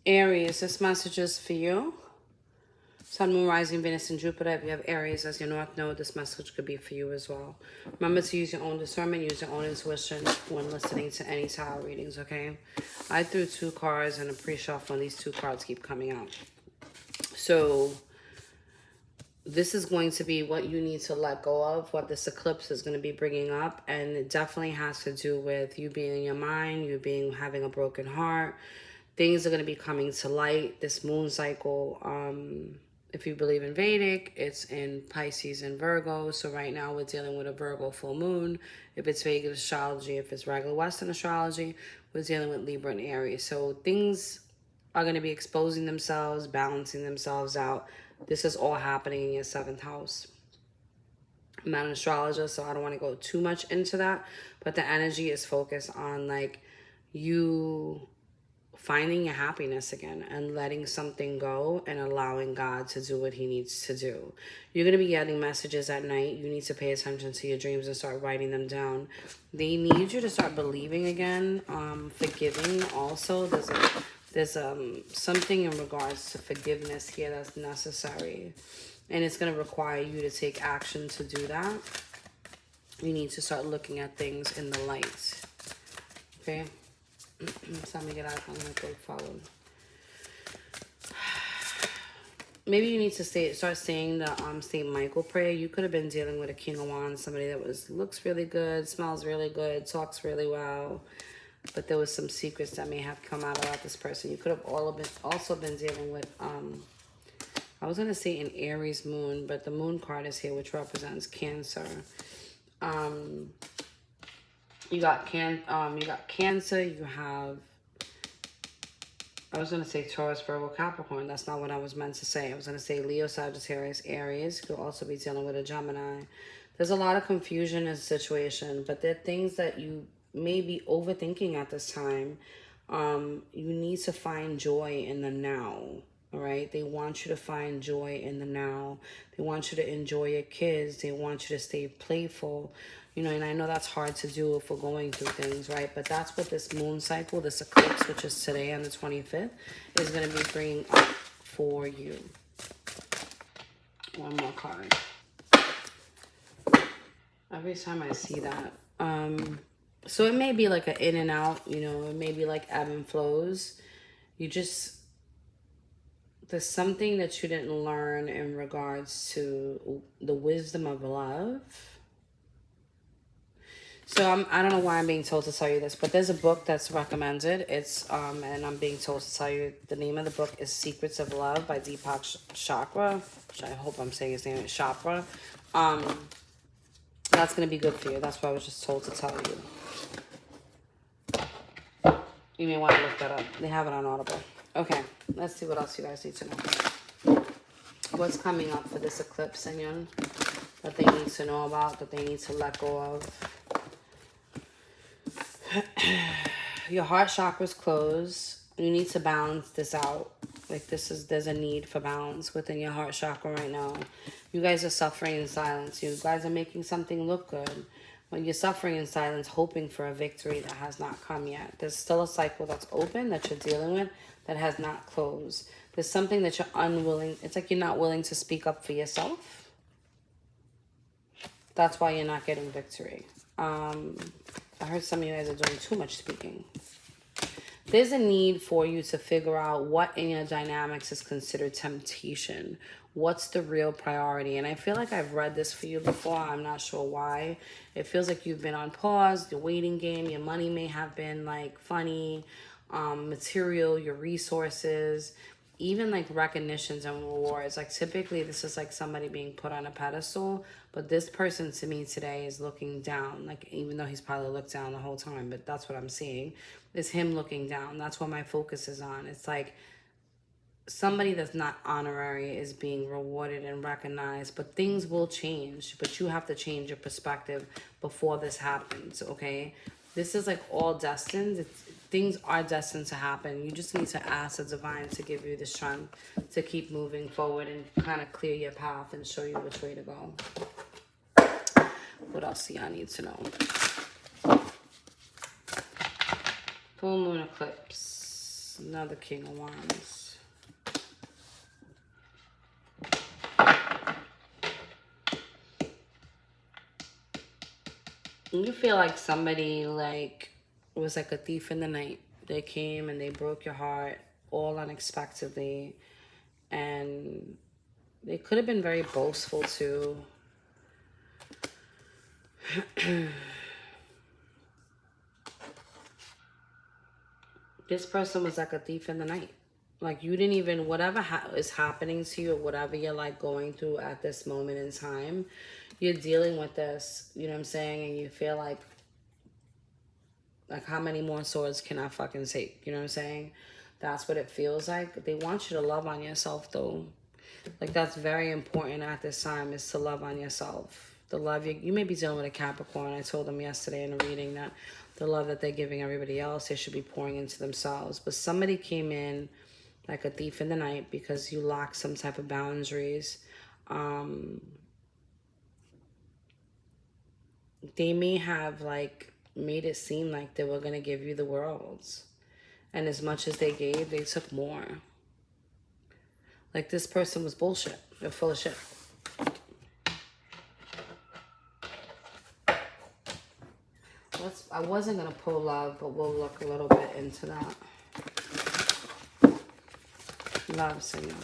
Aries, this message is for you. Sun, Moon, Rising, Venus, and Jupiter. If you have Aries as your North Node, this message could be for you as well. Remember to use your own discernment, use your own intuition when listening to any tarot readings, okay? I threw 2 cards and a pre-shuffle, and these 2 cards keep coming out. So this is going to be what you need to let go of, what this eclipse is going to be bringing up. And it definitely has to do with you being in your mind, you having a broken heart. Things are going to be coming to light. This moon cycle, if you believe in Vedic, it's in Pisces and Virgo. So right now we're dealing with a Virgo full moon. If it's Vedic astrology, if it's regular Western astrology, we're dealing with Libra and Aries. So things are going to be exposing themselves, balancing themselves out. This is all happening in your 7th house. I'm not an astrologer, so I don't want to go too much into that. But the energy is focused on like you finding your happiness again and letting something go and allowing God to do what he needs to do. You're going to be getting messages at night. You need to pay attention to your dreams and start writing them down. They need you to start believing again, forgiving also. There's something in regards to forgiveness here that's necessary. And it's going to require you to take action to do that. You need to start looking at things in the light. Okay? Time to get out. I'm going to go forward. Maybe you need to start saying the St. Michael prayer. You could have been dealing with a King of Wands, somebody that looks really good, smells really good, talks really well, but there was some secrets that may have come out about this person. You could have also been dealing with, I was going to say an Aries moon, but the moon card is here, which represents Cancer. You got Cancer, you have, I was going to say Taurus, Virgo, Capricorn. That's not what I was meant to say. I was going to say Leo, Sagittarius, Aries. You'll also be dealing with a Gemini. There's a lot of confusion in the situation, but there are things that you may be overthinking at this time. You need to find joy in the now. All right. They want you to find joy in the now. They want you to enjoy your kids. They want you to stay playful. You know, and I know that's hard to do if we're going through things, right? But that's what this moon cycle, this eclipse, which is today on the 25th, is going to be bringing up for you. One more card. Every time I see that. So it may be like an in and out, you know, it may be like ebb and flows. There's something that you didn't learn in regards to the wisdom of love. So I don't know why I'm being told to tell you this, but there's a book that's recommended. It's, and I'm being told to tell you, the name of the book is Secrets of Love by Deepak Chopra, which I hope I'm saying his name is Chopra. That's going to be good for you. That's what I was just told to tell you. You may want to look that up. They have it on Audible. Okay, let's see what else you guys need to know. What's coming up for this eclipse, Senyon, that they need to know about, that they need to let go of? Your heart chakra's closed. You need to balance this out. Like there's a need for balance within your heart chakra right now. You guys are suffering in silence. You guys are making something look good. When you're suffering in silence, hoping for a victory that has not come yet. There's still a cycle that's open that you're dealing with that has not closed. There's something that you're unwilling. It's like you're not willing to speak up for yourself. That's why you're not getting victory. I heard some of you guys are doing too much speaking. There's a need for you to figure out what in your dynamics is considered temptation. What's the real priority? And I feel like I've read this for you before. I'm not sure why. It feels like you've been on pause, the waiting game. Your money may have been like funny, material, your resources, even like recognitions and rewards. Like typically this is like somebody being put on a pedestal, but this person to me today is looking down. Like even though he's probably looked down the whole time, but that's what I'm seeing is him looking down. That's what my focus is on. It's like somebody that's not honorary is being rewarded and recognized, but things will change, but you have to change your perspective before this happens. Okay, this is like all destined. Things are destined to happen. You just need to ask the divine to give you the strength to keep moving forward and kind of clear your path and show you which way to go. What else do y'all need to know? Full moon eclipse. Another King of Wands. You feel like somebody like was like a thief in the night. They came and they broke your heart all unexpectedly, and they could have been very boastful too. This person was like a thief in the night. Like you didn't even, whatever is happening to you or whatever you're like going through at this moment in time, you're dealing with this, you know what I'm saying? And you feel like how many more swords can I fucking take? You know what I'm saying? That's what it feels like. They want you to love on yourself though. Like that's very important at this time, is to love on yourself. The love you may be dealing with a Capricorn. I told them yesterday in a reading that the love that they're giving everybody else, they should be pouring into themselves. But somebody came in like a thief in the night because you lack some type of boundaries. They may have like made it seem like they were going to give you the world. And as much as they gave, they took more. Like this person was bullshit. They're full of shit. I wasn't going to pull love, but we'll look a little bit into that. Love signal.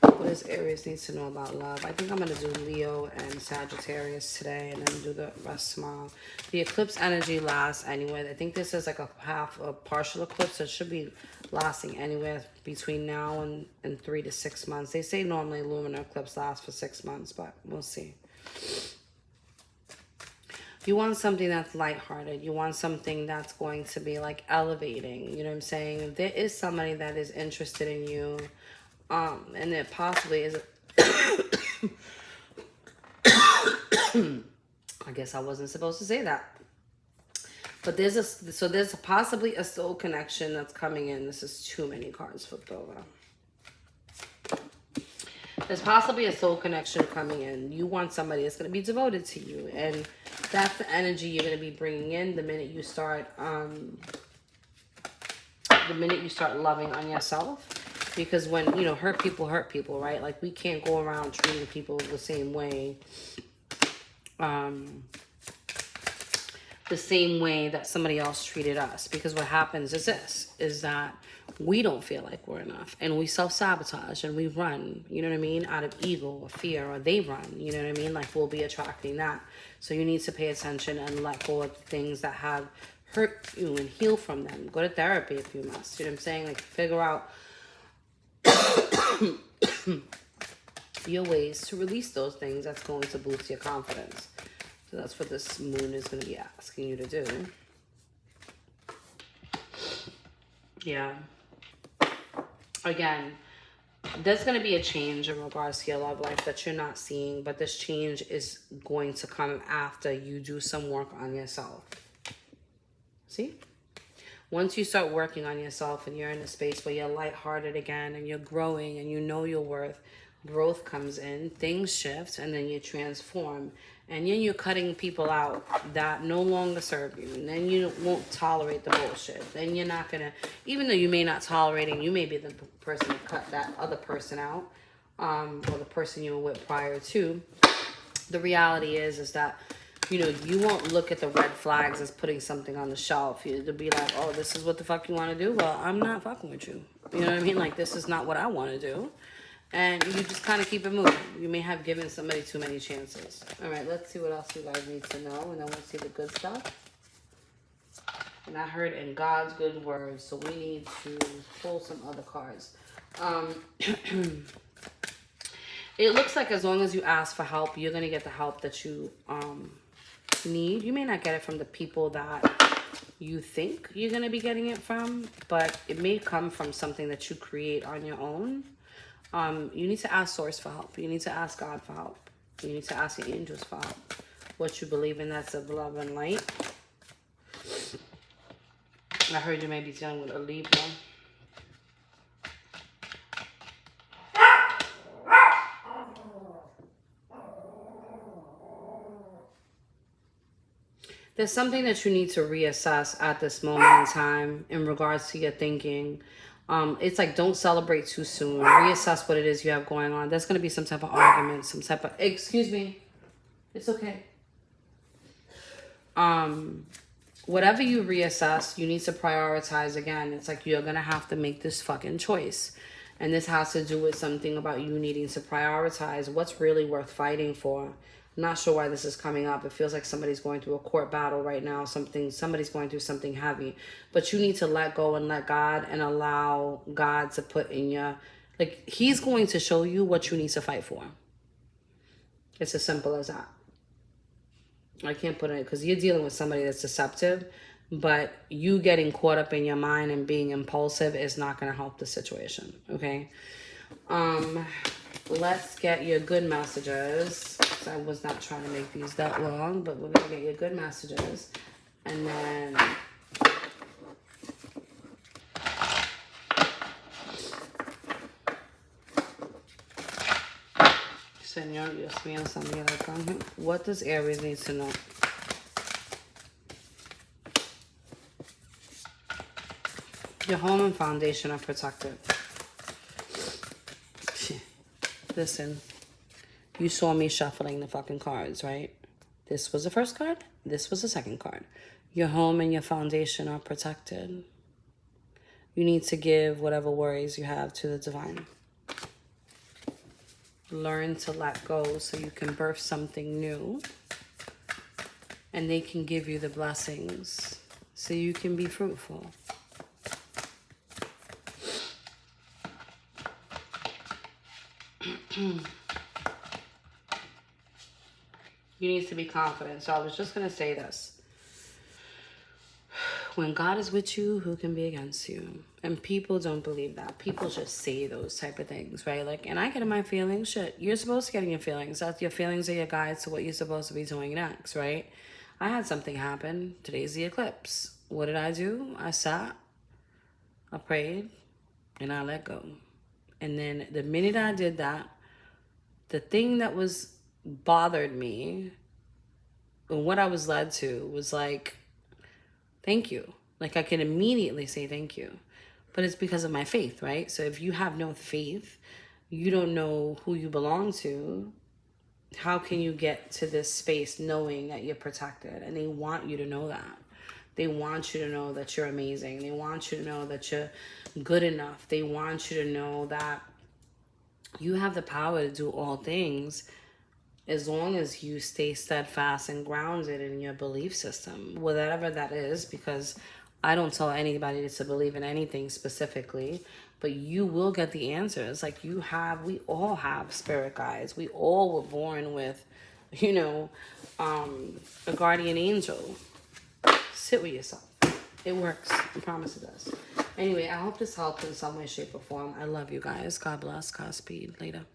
What does Aries need to know about love? I think I'm going to do Leo and Sagittarius today and then do the rest tomorrow. The eclipse energy lasts anywhere. I think this is like a partial eclipse. So it should be lasting anywhere between now and 3 to 6 months. They say normally lunar eclipse lasts for 6 months, but we'll see. You want something that's lighthearted. You want something that's going to be like elevating. You know what I'm saying? There is somebody that is interested in you. And it possibly is. I guess I wasn't supposed to say that. But there's possibly a soul connection that's coming in. This is too many cards flipped over. There's possibly a soul connection coming in. You want somebody that's going to be devoted to you. And that's the energy you're going to be bringing in the minute you start loving on yourself. Because when, you know, hurt people, right? Like we can't go around treating people the same way. The same way that somebody else treated us. Because what happens is this, is that we don't feel like we're enough. And we self-sabotage and we run, you know what I mean? Out of ego or fear, or they run, you know what I mean? Like we'll be attracting that. So you need to pay attention and let go of the things that have hurt you and heal from them. Go to therapy if you must, you know what I'm saying? Like figure out your ways to release those things that's going to boost your confidence. So that's what this moon is going to be asking you to do. Yeah. Again, there's going to be a change in regards to your love life that you're not seeing, but this change is going to come after you do some work on yourself. See? Once you start working on yourself and you're in a space where you're lighthearted again and you're growing and you know your worth, growth comes in, things shift, and then you transform. And then you're cutting people out that no longer serve you. And then you won't tolerate the bullshit. Then you're not going to, even though you may not tolerate it, you may be the person to cut that other person out, or the person you were with prior to. The reality is that, you know, you won't look at the red flags as putting something on the shelf. You'll be like, oh, this is what the fuck you want to do? Well, I'm not fucking with you. You know what I mean? Like, this is not what I want to do. And you just kind of keep it moving. You may have given somebody too many chances. All right, let's see what else you guys need to know. And then we'll see the good stuff. And I heard in God's good words. So we need to pull some other cards. It looks like as long as you ask for help, you're going to get the help that you need. You may not get it from the people that you think you're going to be getting it from. But it may come from something that you create on your own. You need to ask Source for help. You need to ask God for help. You need to ask your angels for help. What you believe in, that's of love and light. I heard you may be dealing with a Libra. There's something that you need to reassess at this moment in time in regards to your thinking. It's like, don't celebrate too soon. Reassess what it is you have going on. There's going to be some type of argument, some type of, excuse me. It's okay. Whatever you reassess, you need to prioritize again. It's like, you're going to have to make this fucking choice. And this has to do with something about you needing to prioritize what's really worth fighting for. I'm not sure why this is coming up. It feels like somebody's going through a court battle right now. Somebody's going through something heavy. But you need to let go and let God, and allow God to put in your... Like, he's going to show you what you need to fight for. It's as simple as that. I can't put it, because you're dealing with somebody that's deceptive, but you getting caught up in your mind and being impulsive is not going to help the situation, okay? Let's get your good messages. I was not trying to make these that long, but we're going to get your good messages. And then... Señor, Dios mío, San Miguel Arcángel. What does Aries need to know? Your home and foundation are protected. Listen, you saw me shuffling the fucking cards, right? This was the first card. This was the second card. Your home and your foundation are protected. You need to give whatever worries you have to the divine. Learn to let go so you can birth something new. And they can give you the blessings so you can be fruitful. You need to be confident. So I was just going to say this. When God is with you, who can be against you? And people don't believe that. People just say those type of things, right? Like, and I get in my feelings. Shit, you're supposed to get in your feelings. That's your feelings are your guides to what you're supposed to be doing next, right? I had something happen. Today's the eclipse. What did I do? I sat, I prayed, and I let go. And then the minute I did that, the thing that was bothered me and what I was led to was like, thank you. Like, I can immediately say thank you. But it's because of my faith, right? So if you have no faith, you don't know who you belong to. How can you get to this space knowing that you're protected? And they want you to know that. They want you to know that you're amazing. They want you to know that you're good enough. They want you to know that you have the power to do all things as long as you stay steadfast and grounded in your belief system, whatever that is, because I don't tell anybody to believe in anything specifically, but you will get the answers. Like, we all have spirit guides. We all were born with, a guardian angel. Sit with yourself. It works. I promise it does. Anyway, I hope this helped in some way, shape, or form. I love you guys. God bless. Godspeed. Later.